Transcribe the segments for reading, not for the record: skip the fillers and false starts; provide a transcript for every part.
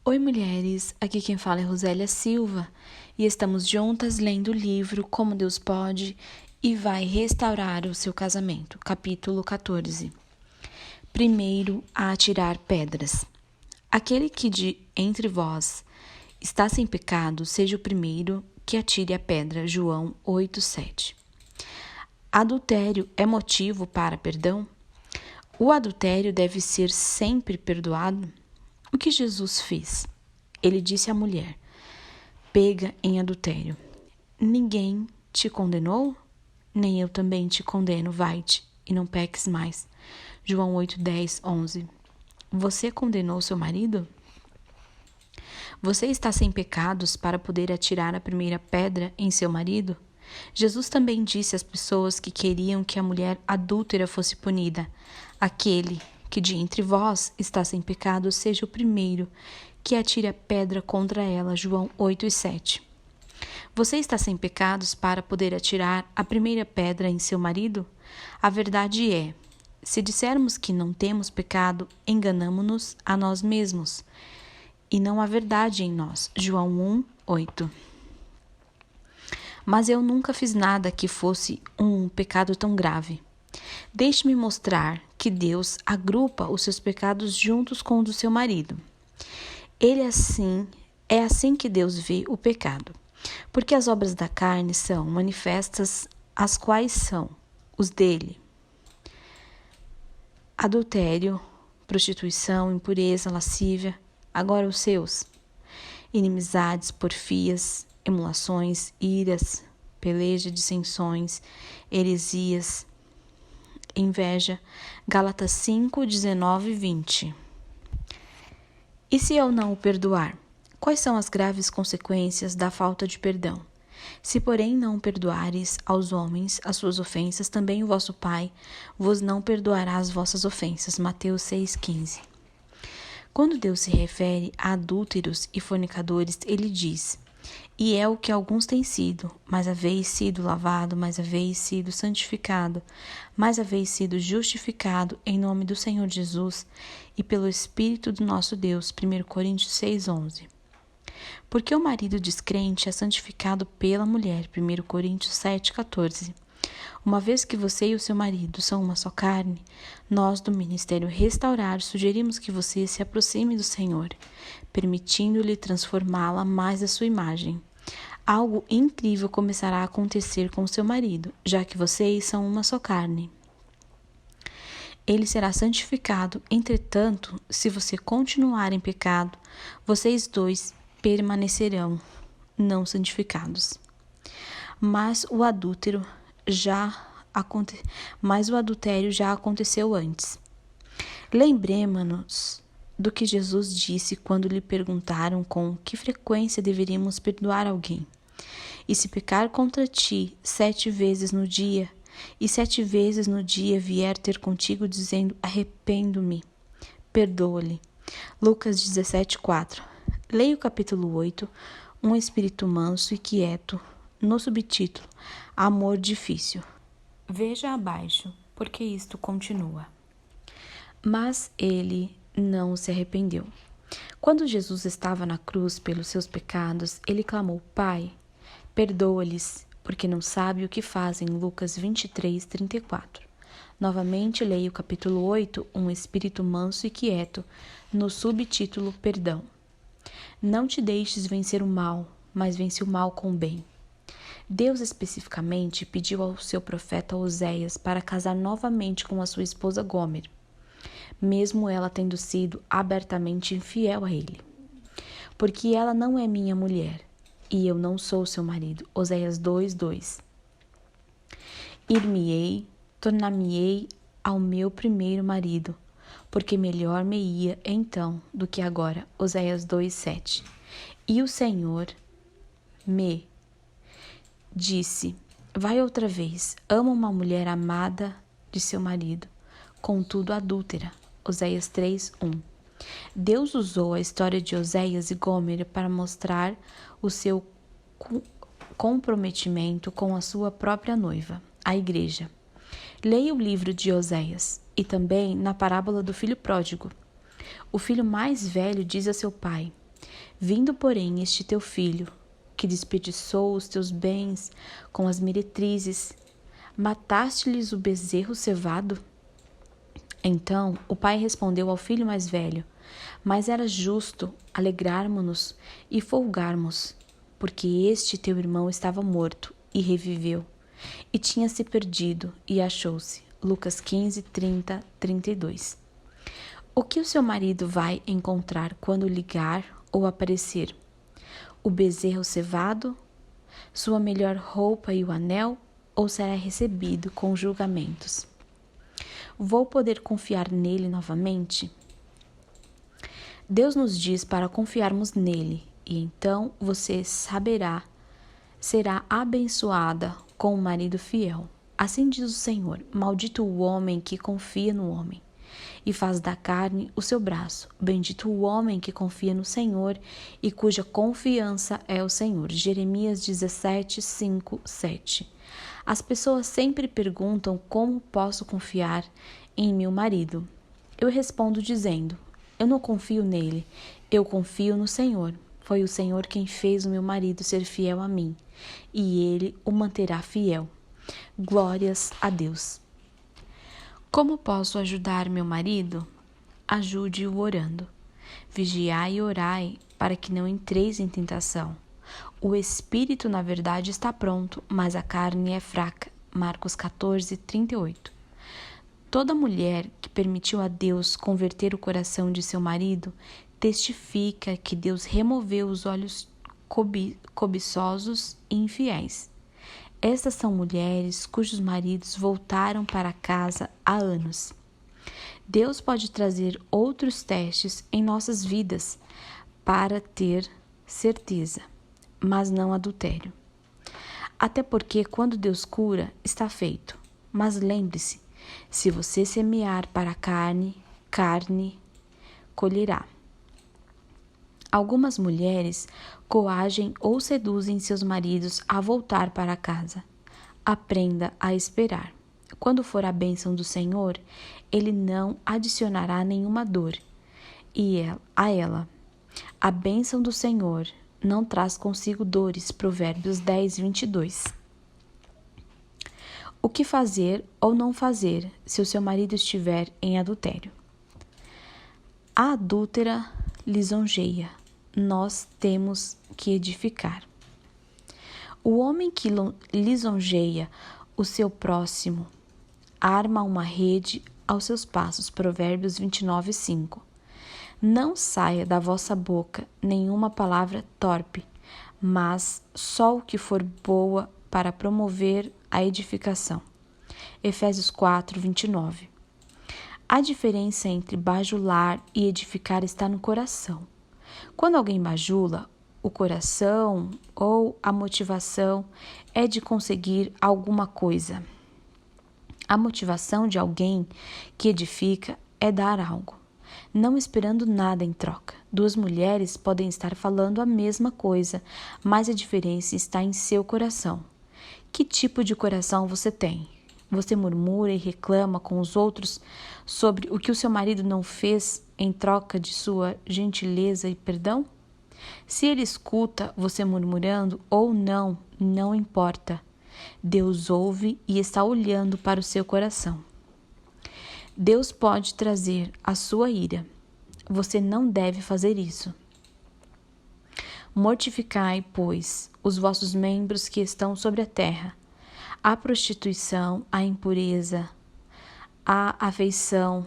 Oi, mulheres! Aqui quem fala é Rosélia Silva e estamos juntas lendo o livro Como Deus Pode e Vai Restaurar o Seu Casamento, capítulo 14. Primeiro a atirar pedras. Aquele que de entre vós está sem pecado, seja o primeiro que atire a pedra. João 8:7. Adultério é motivo para perdão? O adultério deve ser sempre perdoado? O que Jesus fez? Ele disse à mulher, pega em adultério. Ninguém te condenou? Nem eu também te condeno, vai-te e não peques mais. João 8, 10, 11. Você condenou seu marido? Você está sem pecados para poder atirar a primeira pedra em seu marido? Jesus também disse às pessoas que queriam que a mulher adúltera fosse punida: aquele que de entre vós está sem pecado, seja o primeiro que atire a pedra contra ela. João 8:7. Você está sem pecados para poder atirar a primeira pedra em seu marido? A verdade é, se dissermos que não temos pecado, enganamo-nos a nós mesmos, e não há verdade em nós. João 1:8. Mas eu nunca fiz nada que fosse um pecado tão grave. Deixe-me mostrar que Deus agrupa os seus pecados juntos com os do seu marido. É assim que Deus vê o pecado. Porque as obras da carne são manifestas, as quais são os dele: adultério, prostituição, impureza, lascívia. Agora os seus: inimizades, porfias, emulações, iras, peleja, dissensões, heresias, inveja. Gálatas 5, 19 e 20. E se eu não o perdoar? Quais são as graves consequências da falta de perdão? Se, porém, não perdoares aos homens as suas ofensas, também o vosso Pai vos não perdoará as vossas ofensas. Mateus 6,15. Quando Deus se refere a adúlteros e fornicadores, ele diz: e é o que alguns têm sido, mas haveis sido lavado, mas haveis sido santificado, mas haveis sido justificado em nome do Senhor Jesus e pelo Espírito do nosso Deus. 1 Coríntios 6:11. Porque o marido descrente é santificado pela mulher. 1 Coríntios 7:14. Uma vez que você e o seu marido são uma só carne, nós do Ministério Restaurar sugerimos que você se aproxime do Senhor, permitindo-lhe transformá-la mais à sua imagem. Algo incrível começará a acontecer com seu marido, já que vocês são uma só carne. Ele será santificado. Entretanto, se você continuar em pecado, vocês dois permanecerão não santificados. Mas o adultério já aconteceu antes. Lembremos-nos do que Jesus disse quando lhe perguntaram com que frequência deveríamos perdoar alguém. E se pecar contra ti 7 vezes no dia, e 7 vezes no dia vier ter contigo dizendo, arrependo-me, perdoa-lhe. Lucas 17:4. Leia o capítulo 8, um espírito manso e quieto, no subtítulo, Amor Difícil. Veja abaixo, porque isto continua. Mas ele não se arrependeu. Quando Jesus estava na cruz pelos seus pecados, ele clamou, Pai, perdoa-lhes, porque não sabe o que fazem. Lucas 23:34. Novamente leia o capítulo 8, um espírito manso e quieto, no subtítulo Perdão. Não te deixes vencer o mal, mas vence o mal com o bem. Deus especificamente pediu ao seu profeta Oséias para casar novamente com a sua esposa Gomer, mesmo ela tendo sido abertamente infiel a ele. Porque ela não é minha mulher, e eu não sou seu marido. Oséias 2:2. Ir-me-ei, tornar-me-ei ao meu primeiro marido, porque melhor me ia então do que agora. Oséias 2:7. E o Senhor me disse, vai outra vez, ama uma mulher amada de seu marido, contudo adúltera. Oséias 3:1. Deus usou a história de Oséias e Gomer para mostrar o seu comprometimento com a sua própria noiva, a igreja. Leia o livro de Oséias e também na parábola do filho pródigo. O filho mais velho diz a seu pai, Vindo, porém, este teu filho, que desperdiçou os teus bens com as meretrizes, mataste-lhes o bezerro cevado? Então o pai respondeu ao filho mais velho: Mas era justo alegrarmos-nos e folgarmos, porque este teu irmão estava morto e reviveu, e tinha se perdido e achou-se. Lucas 15, 30, 32. O que o seu marido vai encontrar quando ligar ou aparecer? O bezerro cevado? Sua melhor roupa e o anel? Ou será recebido com julgamentos? Vou poder confiar nele novamente? Deus nos diz para confiarmos nele, e então você será abençoada com um marido fiel. Assim diz o Senhor: maldito o homem que confia no homem e faz da carne o seu braço. Bendito o homem que confia no Senhor e cuja confiança é o Senhor. Jeremias 17, 5, 7. As pessoas sempre perguntam como posso confiar em meu marido. Eu respondo dizendo: eu não confio nele, eu confio no Senhor. Foi o Senhor quem fez o meu marido ser fiel a mim, e ele o manterá fiel. Glórias a Deus. Como posso ajudar meu marido? Ajude-o orando. Vigiai e orai, para que não entreis em tentação. O espírito, na verdade, está pronto, mas a carne é fraca. Marcos 14, 38. Toda mulher que permitiu a Deus converter o coração de seu marido testifica que Deus removeu os olhos cobiçosos e infiéis. Estas são mulheres cujos maridos voltaram para casa há anos. Deus pode trazer outros testes em nossas vidas para ter certeza, mas não adultério. Até porque quando Deus cura, está feito. Mas lembre-se, se você semear para a carne, carne colherá. Algumas mulheres coagem ou seduzem seus maridos a voltar para casa. Aprenda a esperar. Quando for a bênção do Senhor, Ele não adicionará nenhuma dor a ela. A bênção do Senhor não traz consigo dores. Provérbios 10, 22. O que fazer ou não fazer se o seu marido estiver em adultério? A adúltera lisonjeia. Nós temos que edificar. O homem que lisonjeia o seu próximo arma uma rede aos seus passos. Provérbios 29, 5. Não saia da vossa boca nenhuma palavra torpe, mas só o que for boa para promover a edificação. Efésios 4, 29. A diferença entre bajular e edificar está no coração. Quando alguém bajula, o coração ou a motivação é de conseguir alguma coisa. A motivação de alguém que edifica é dar algo, não esperando nada em troca. Duas mulheres podem estar falando a mesma coisa, mas a diferença está em seu coração. Que tipo de coração você tem? Você murmura e reclama com os outros sobre o que o seu marido não fez em troca de sua gentileza e perdão? Se ele escuta você murmurando ou não, não importa. Deus ouve e está olhando para o seu coração. Deus pode trazer a sua ira. Você não deve fazer isso. Mortificai, pois, os vossos membros que estão sobre a terra: a prostituição, a impureza, a afeição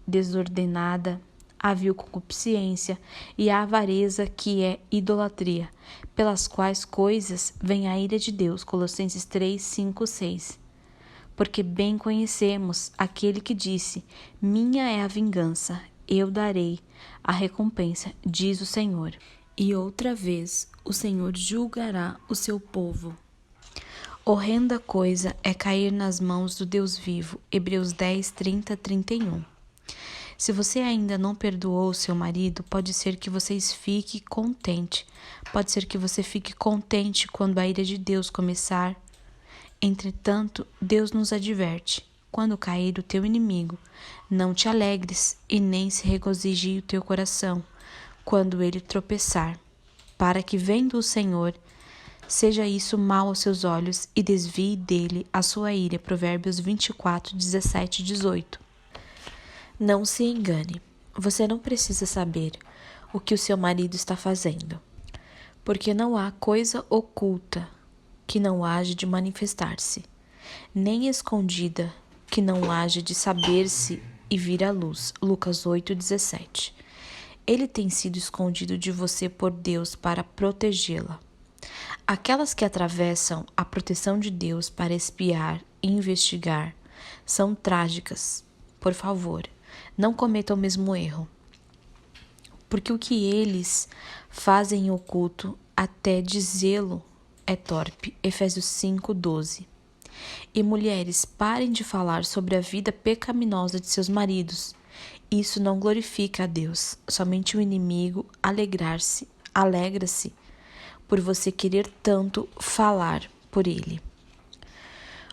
desordenada, a vil concupiscência e a avareza, que é idolatria, pelas quais coisas vem a ira de Deus. Colossenses 3, 5, 6. Porque bem conhecemos aquele que disse: minha é a vingança, eu darei a recompensa, diz o Senhor. E outra vez o Senhor julgará o seu povo. Horrenda coisa é cair nas mãos do Deus vivo. Hebreus 10, 30, 31. Se você ainda não perdoou seu marido, pode ser que você fique contente. Pode ser que você fique contente quando a ira de Deus começar. Entretanto, Deus nos adverte: quando cair o teu inimigo, não te alegres e nem se regozije o teu coração, quando ele tropeçar, para que, vendo o Senhor, seja isso mal aos seus olhos e desvie dele a sua ira. Provérbios 24, 17 e 18. Não se engane, você não precisa saber o que o seu marido está fazendo, porque não há coisa oculta que não haja de manifestar-se, nem escondida que não haja de saber-se e vir à luz. Lucas 8:17. Ele tem sido escondido de você por Deus para protegê-la. Aquelas que atravessam a proteção de Deus para espiar e investigar são trágicas. Por favor, não cometa o mesmo erro, porque o que eles fazem em oculto, até dizê-lo, é torpe. Efésios 5:12. E mulheres, parem de falar sobre a vida pecaminosa de seus maridos. Isso não glorifica a Deus. Somente o inimigo alegra-se por você querer tanto falar por ele.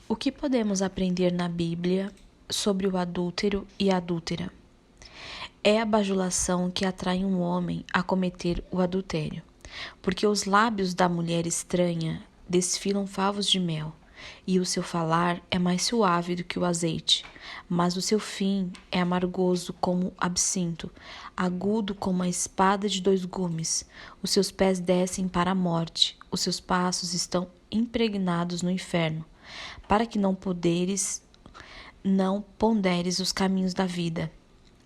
O que podemos aprender na Bíblia sobre o adúltero e a adúltera? É a bajulação que atrai um homem a cometer o adultério, porque os lábios da mulher estranha desfilam favos de mel, e o seu falar é mais suave do que o azeite, mas o seu fim é amargoso como absinto, agudo como a espada de 2 gumes. Os seus pés descem para a morte, os seus passos estão impregnados no inferno, para que não ponderes os caminhos da vida.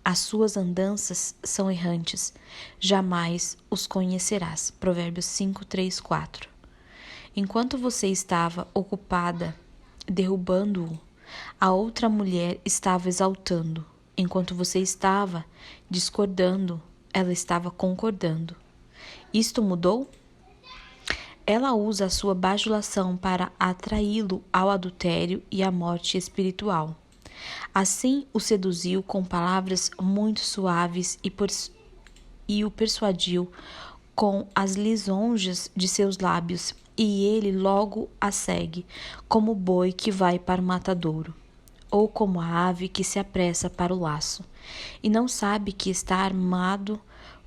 As suas andanças são errantes, jamais os conhecerás. Provérbios 5, 3, 4. Enquanto você estava ocupada derrubando-o, a outra mulher estava exaltando. Enquanto você estava discordando, ela estava concordando. Isto mudou? Ela usa a sua bajulação para atraí-lo ao adultério e à morte espiritual. Assim o seduziu com palavras muito suaves e o persuadiu com as lisonjas de seus lábios, e ele logo a segue, como o boi que vai para o matadouro, ou como a ave que se apressa para o laço, e não sabe que está armado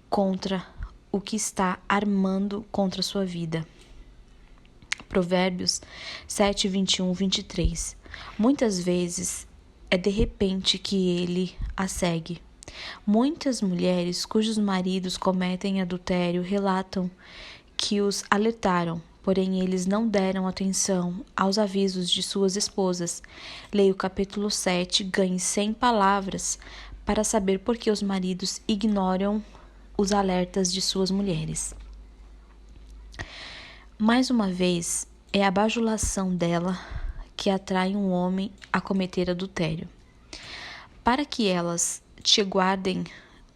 contra o que está armando contra a sua vida. Provérbios 7, 21, 23. Muitas vezes é de repente que ele a segue. Muitas mulheres cujos maridos cometem adultério relatam que os alertaram, porém eles não deram atenção aos avisos de suas esposas. Leia o capítulo 7, ganhe 100 palavras para saber por que os maridos ignoram os alertas de suas mulheres. Mais uma vez, é a bajulação dela que atrai um homem a cometer adultério. Para que elas te guardem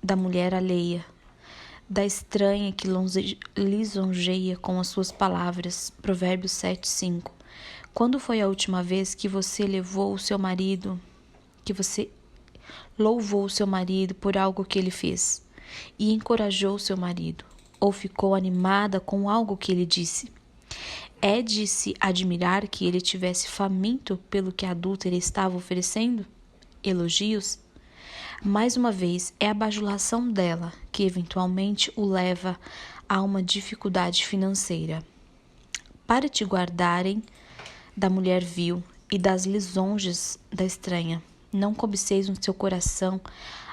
da mulher alheia, da estranha que lisonjeia com as suas palavras. Provérbios 7, 5. Quando foi a última vez que você louvou o seu marido por algo que ele fez, e encorajou seu marido, ou ficou animada com algo que ele disse? É de se admirar que ele tivesse faminto pelo que a adúltera estava oferecendo? Elogios? Mais uma vez, é a bajulação dela que eventualmente o leva a uma dificuldade financeira. Para te guardarem da mulher vil e das lisonjas da estranha, não cobiceis no seu coração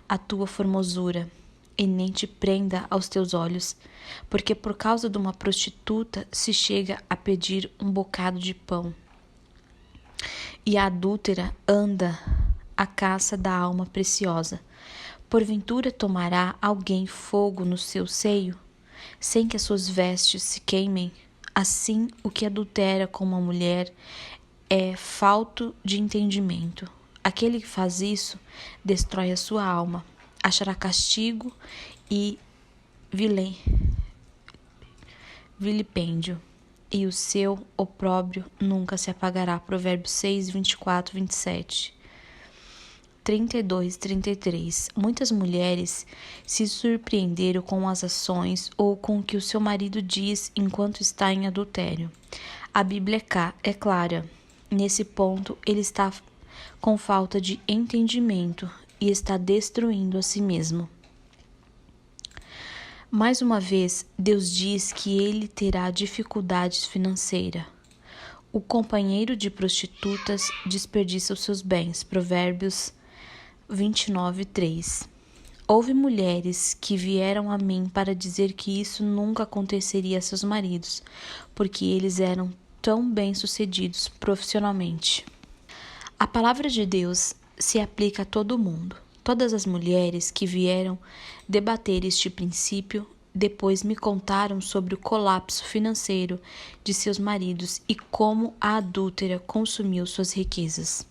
a tua formosura, e nem te prenda aos teus olhos, porque por causa de uma prostituta se chega a pedir um bocado de pão. E a adúltera anda à caça da alma preciosa. Porventura tomará alguém fogo no seu seio, sem que as suas vestes se queimem? Assim, o que adultera com uma mulher é falto de entendimento. Aquele que faz isso destrói a sua alma, achará castigo e vilipêndio, e o seu opróbrio nunca se apagará. Provérbios 6, 24, 27. 32, 33. Muitas mulheres se surpreenderam com as ações ou com o que o seu marido diz enquanto está em adultério. A Bíblia é clara. Nesse ponto, ele está com falta de entendimento e está destruindo a si mesmo. Mais uma vez, Deus diz que ele terá dificuldades financeiras. O companheiro de prostitutas desperdiça os seus bens. Provérbios 29:3. Houve mulheres que vieram a mim para dizer que isso nunca aconteceria a seus maridos, porque eles eram tão bem-sucedidos profissionalmente. A palavra de Deus se aplica a todo mundo. Todas as mulheres que vieram debater este princípio depois me contaram sobre o colapso financeiro de seus maridos e como a adúltera consumiu suas riquezas.